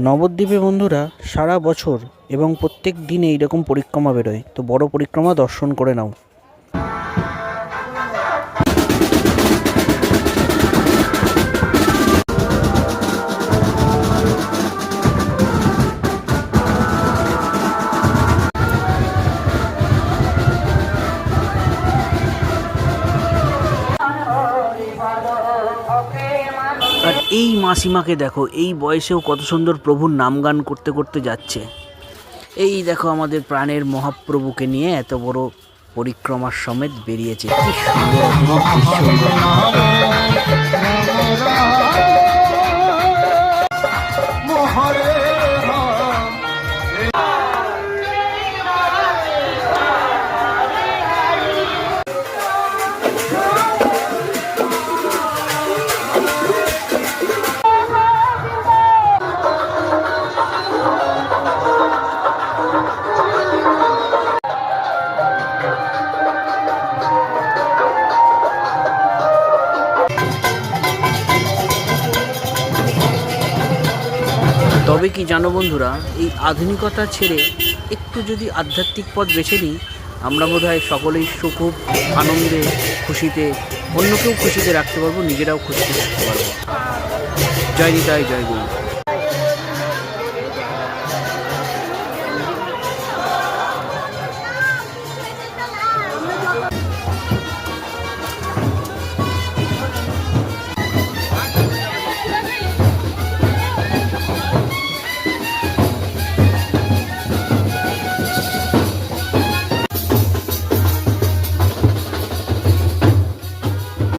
নবদ্বীপে বন্ধুরা সারা বছর এবং প্রত্যেক দিনে এইরকম পরিক্রমা বেরোয়, তো বড় পরিক্রমা দর্শন করে নাও। আর এই মাসিমাকে দেখো, এই বয়সেও কত সুন্দর প্রভুর নাম গান করতে করতে যাচ্ছে। এই দেখো আমাদের প্রাণের মহাপ্রভুকে নিয়ে এত বড় পরিক্রমার সমেত বেরিয়েছে। কি সুন্দর অপূর্ব দৃশ্য। তবে কি জানো বন্ধুরা, এই আধুনিকতা ছেড়ে একটু যদি আধ্যাত্মিক পথ বেছে নিই, আমরা বোধহয় সকলেই খুব আনন্দে, খুশিতে, অন্যকেও খুশিতে রাখতে পারবো, নিজেরাও খুশিতে রাখতে পারবো। জয় নিতাই, জয় গুরু।